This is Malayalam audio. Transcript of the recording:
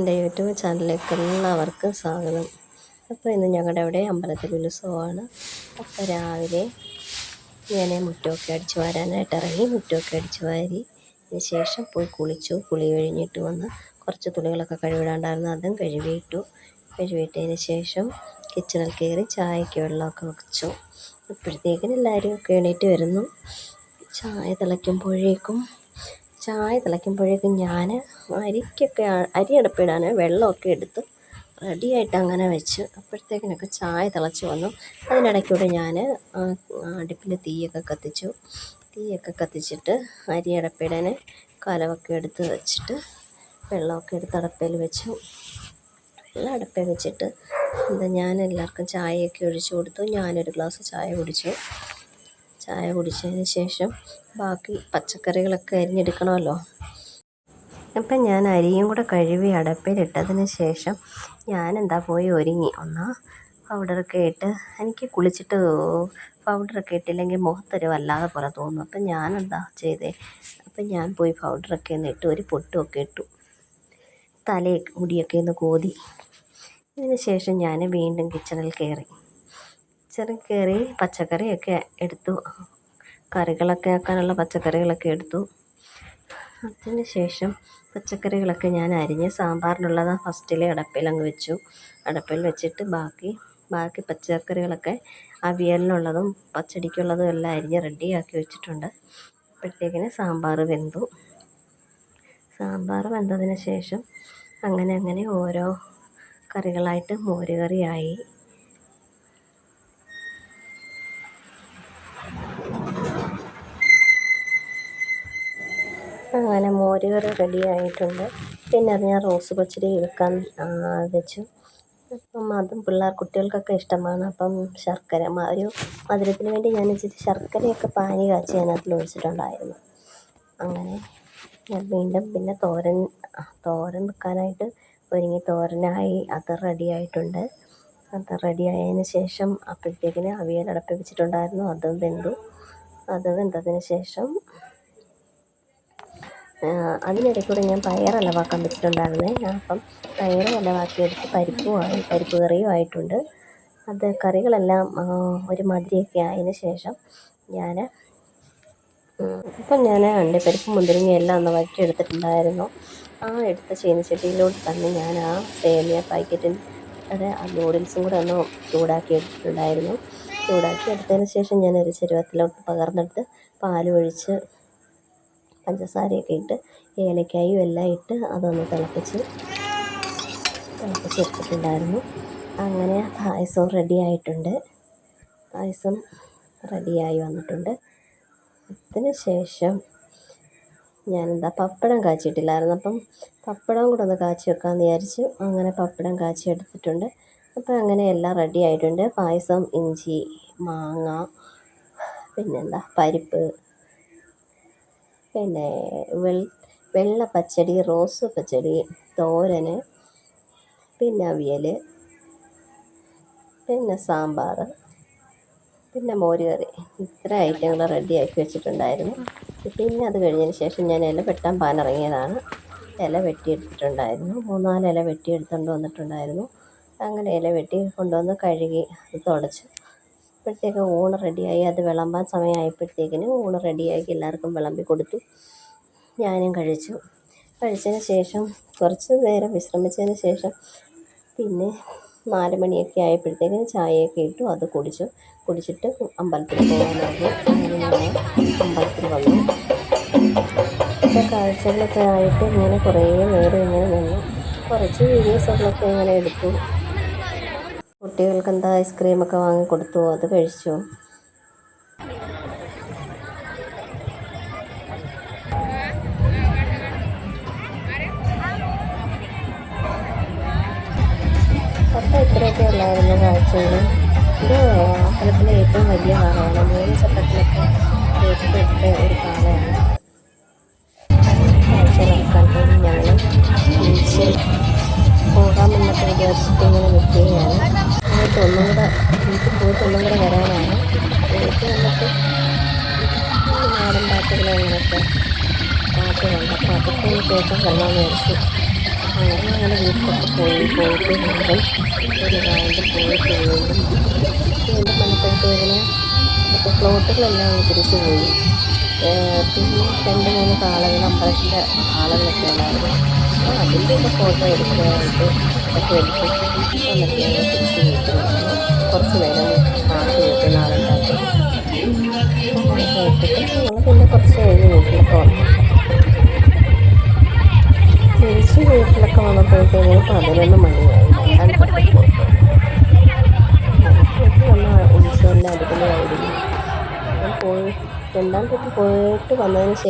എൻ്റെ യൂട്യൂബ് ചാനലിലേക്ക് എല്ലാവർക്കും സ്വാഗതം. അപ്പോൾ ഇന്ന് ഞങ്ങളുടെ അവിടെ അമ്പലത്തിൽ ഉത്സവമാണ്. അപ്പോൾ രാവിലെ ഞാൻ മുറ്റമൊക്കെ അടിച്ചു വാരാനായിട്ട് ഇറങ്ങി. മുറ്റമൊക്കെ അടിച്ചു വാരി ശേഷം പോയി കുളിച്ചു. കുളി കഴിഞ്ഞിട്ട് വന്ന് കുറച്ച് തുണികളൊക്കെ കഴുകിടാണ്ടായിരുന്നു, അതും കഴുകിയിട്ടതിന് ശേഷം കിച്ചണിൽ കയറി ചായയ്ക്ക് വെള്ളമൊക്കെ വെച്ചു. അപ്പോഴത്തേക്കിന് എല്ലാവരും ഒക്കെ എണീറ്റ് വരുന്നു. ചായ തിളയ്ക്കുമ്പോഴേക്കും ഞാൻ അരി അടുപ്പിടാൻ വെള്ളമൊക്കെ എടുത്ത് റെഡിയായിട്ട് അങ്ങനെ വെച്ച്. അപ്പോഴത്തേക്കിനൊക്കെ ചായ തിളച്ച് വന്നു. അതിനിടയ്ക്കൂടെ ഞാൻ അടുപ്പിൽ തീയൊക്കെ കത്തിച്ചിട്ട് അരി അടുപ്പിടാൻ കലമൊക്കെ എടുത്ത് വെച്ചിട്ട് വെള്ളമൊക്കെ എടുത്ത് അടുപ്പിൽ വെച്ചു. വെള്ളം അടുപ്പിൽ വെച്ചിട്ട് ഞാൻ എല്ലാവർക്കും ചായയൊക്കെ ഒഴിച്ചു കൊടുത്തു. ഞാനൊരു ഗ്ലാസ് ചായ കുടിച്ചതിന് ശേഷം ബാക്കി പച്ചക്കറികളൊക്കെ അരിഞ്ഞെടുക്കണമല്ലോ. അപ്പം ഞാൻ അരിയും കൂടെ കഴുകി അടുപ്പിലിട്ടതിന് ശേഷം പോയി ഒരുങ്ങി. പൗഡറൊക്കെ ഇട്ട്, എനിക്ക് കുളിച്ചിട്ട് പൗഡറൊക്കെ ഇട്ടില്ലെങ്കിൽ മുഖത്തൊരു വല്ലാതെ പോലെ തോന്നും. അപ്പം ഞാൻ പോയി പൗഡറൊക്കെ ഒന്ന് ഇട്ട് ഒരു പൊട്ടുമൊക്കെ ഇട്ടു. മുടിയൊക്കെ ഒന്ന് കോതി. അതിന് ശേഷം ഞാൻ വീണ്ടും കിച്ചണിൽ കയറി പച്ചക്കറിയൊക്കെ എടുത്തു. കറികളൊക്കെ ആക്കാനുള്ള പച്ചക്കറികളൊക്കെ എടുത്തു. അതിന് ശേഷം പച്ചക്കറികളൊക്കെ ഞാൻ അരിഞ്ഞ് സാമ്പാറിനുള്ളത് ഫസ്റ്റിലെ അടുപ്പിൽ വെച്ചിട്ട് ബാക്കി പച്ചക്കറികളൊക്കെ അവിയലിനുള്ളതും പച്ചടിക്കുള്ളതും എല്ലാം അരിഞ്ഞ് റെഡിയാക്കി വെച്ചിട്ടുണ്ട്. അപ്പോഴത്തേക്കിന് സാമ്പാർ വെന്തതിന് ശേഷം അങ്ങനെ ഓരോ കറികളായിട്ട് മോരുകറിയായി. അങ്ങനെ മോരുകറി റെഡിയായിട്ടുണ്ട്. പിന്നെ അത് ഞാൻ റോസ് പച്ചടി വെക്കാൻ വെച്ചു. അപ്പം അതും കുട്ടികൾക്കൊക്കെ ഇഷ്ടമാണ്. അപ്പം ഒരു മധുരത്തിന് വേണ്ടി ഞാൻ ഇച്ചിരി ശർക്കരയൊക്കെ പാനി കാച്ചി അതിനകത്തിൽ ഒഴിച്ചിട്ടുണ്ടായിരുന്നു. അങ്ങനെ ഞാൻ വീണ്ടും പിന്നെ തോരൻ വെക്കാനായിട്ട് ഒരുങ്ങി. തോരനായി, അത് റെഡിയായിട്ടുണ്ട്. അത് റെഡിയായതിന് ശേഷം അപ്പോഴത്തേക്കിന് അവിയൽ അടുപ്പിൽ വെച്ചിട്ടുണ്ടായിരുന്നു. അത് വെന്തതിന് ശേഷം അതിനിടയ്ക്കൂടെ ഞാൻ പയർ ഇലവാക്കാൻ വെച്ചിട്ടുണ്ടായിരുന്നേ. അപ്പം പയർ ഇലവാക്കിയെടുത്ത് പരിപ്പ് കറിയും ആയിട്ടുണ്ട്. അത് കറികളെല്ലാം ഒരു മതിരിയൊക്കെ ആയതിന് ശേഷം ഞാൻ അണ്ടിപ്പരിപ്പ് മുന്തിരിങ്ങ എല്ലാം ഒന്ന് വഴറ്റിയെടുത്തിട്ടുണ്ടായിരുന്നു. എടുത്ത ചീനച്ചട്ടിയിലോട്ട് തന്നെ ഞാൻ സേമിയ പാക്കറ്റിൽ നൂഡിൽസും കൂടെ ഒന്ന് ചൂടാക്കി എടുത്തിട്ടുണ്ടായിരുന്നു. ചൂടാക്കി എടുത്തതിന് ശേഷം ഞാനൊരു ചെരുവത്തിലോട്ട് പകർന്നെടുത്ത് പാലൊഴിച്ച് പഞ്ചസാരയൊക്കെ ഇട്ട് ഏലക്കായും എല്ലാം ഇട്ട് അതൊന്ന് തിളപ്പിച്ചെടുത്തിട്ടുണ്ടായിരുന്നു. അങ്ങനെ പായസം റെഡിയായി വന്നിട്ടുണ്ട്. അതിന് ശേഷം ഞാൻ പപ്പടം കാച്ചിയിട്ടില്ലായിരുന്നു. അപ്പം പപ്പടം കൂടെ ഒന്ന് കാച്ചി വെക്കാമെന്ന് വിചാരിച്ചു. അങ്ങനെ പപ്പടം കാച്ചി എടുത്തിട്ടുണ്ട്. അപ്പം അങ്ങനെ എല്ലാം റെഡി ആയിട്ടുണ്ട്. പായസം, ഇഞ്ചി, മാങ്ങ, പരിപ്പ്, പിന്നെ വെള്ള പച്ചടി, റോസ് പച്ചടി, തോരന്, പിന്നെ അവിയൽ, പിന്നെ സാമ്പാർ, പിന്നെ മോരുകറി, ഇത്ര ഐറ്റങ്ങൾ റെഡിയാക്കി വെച്ചിട്ടുണ്ടായിരുന്നു. പിന്നെ അത് കഴിഞ്ഞതിന് ശേഷം ഞാൻ ഇല വെട്ടാൻ പാനിറങ്ങിയതാണ്. ഇല വെട്ടിയെടുത്തിട്ടുണ്ടായിരുന്നു. 3-4 ഇല വെട്ടിയെടുത്തുകൊണ്ട് വന്നിട്ടുണ്ടായിരുന്നു. അങ്ങനെ ഇല വെട്ടി കൊണ്ടുവന്ന് കഴുകി അത് തുടച്ച് അപ്പോഴത്തേക്ക് ഊണ് റെഡിയായി. അത് വിളമ്പാൻ സമയമായപ്പോഴത്തേക്കിന് ഊണ് റെഡിയാക്കി എല്ലാവർക്കും വിളമ്പി കൊടുത്തു. ഞാനും കഴിച്ചതിന് ശേഷം കുറച്ച് നേരം വിശ്രമിച്ചതിന് ശേഷം പിന്നെ 4 മണിയൊക്കെ ആയപ്പോഴത്തേക്കിന് ചായയൊക്കെ ഇട്ടു. അത് കുടിച്ചിട്ട് അമ്പലത്തിൽ പോകാനായിരുന്നു. അങ്ങനെ ഞാൻ അമ്പലത്തിൽ വന്നു. ഇപ്പോൾ കാഴ്ചകളൊക്കെ ആയിട്ട് ഇങ്ങനെ കുറേ നേരം ഇങ്ങനെ നിന്നു. കുറച്ച് വീഡിയോസുകളൊക്കെ ഇങ്ങനെ എടുത്തു. കുട്ടികൾക്ക് ഐസ്ക്രീമൊക്കെ വാങ്ങിക്കൊടുത്തു. അത് കഴിച്ചു. അപ്പോൾ ഇത്രയൊക്കെ ഉള്ളായിരുന്നു കാഴ്ചകൾ. ഇത് അമ്പലത്തിലെ ഏറ്റവും വലിയ കാളയാണ്. 3 ചട്ടത്തിലൊക്കെ ഏറ്റെടുത്ത ഒരു കാളയാണ്. കാഴ്ചകളൊക്കെ കണ്ടു ഞങ്ങൾ തിരിച്ച് പോകാമെന്നൊക്കെ വിചാരിച്ചിട്ട് ഇങ്ങനെ നിൽക്കുകയാണ്. വീട്ടിൽ പോയിട്ട് ഒന്നും കൂടെ വരാനാണ്. വീട്ടിൽ വന്നിട്ട് നാടൻ പാട്ടുകൾ അങ്ങനെയൊക്കെ പാട്ട് കണ്ടപ്പോൾ അതൊക്കെ ഒന്ന് കേൾക്കാൻ കൊള്ളാമെന്ന് വിചാരിച്ചു. അങ്ങനെ ഞങ്ങൾ വീട്ടിലൊക്കെ പോയിട്ട് വീണ്ടും ഒരു റൗണ്ട് പോയിട്ട് വീണ്ടും വന്നപ്പോഴത്തേക്കിന് മറ്റേ ഫ്ലോട്ടുകളെല്ലാം അങ്ങ് തിരിച്ചു പോയി. പിന്നെ 2-3 കാളകൾ, അമ്പലത്തിൻ്റെ ആളുകളൊക്കെ ഉണ്ടായിരുന്നു. അപ്പോൾ അതിൻ്റെയൊക്കെ ഫോട്ടോ എടുക്കാനായിട്ട് ഒക്കെ എടുത്ത് എന്നിട്ട് ഞങ്ങൾ തിരിച്ച് വീട്ടിൽ വന്നു. കുറച്ച് നേരം പാട്ട് കേട്ട് നാളുണ്ടാക്കി അങ്ങനെയൊക്കെ ഇട്ടിട്ട് ഞങ്ങൾ പിന്നെ കുറച്ച് കഴിഞ്ഞ് വീട്ടിലൊക്കെ വന്നു. തിരിച്ച് വീട്ടിലൊക്കെ വന്നപ്പോഴത്തേക്കും 11 മണിയായി. രണ്ടാം ട്രിപ്പ് പോയിട്ട് വന്ന ഉത്സവം എല്ലാം അടിപൊളിയായിരുന്നു. ഞാൻ രണ്ടാം ട്രിപ്പ് പോയിട്ട് വന്നതിന് ശേഷം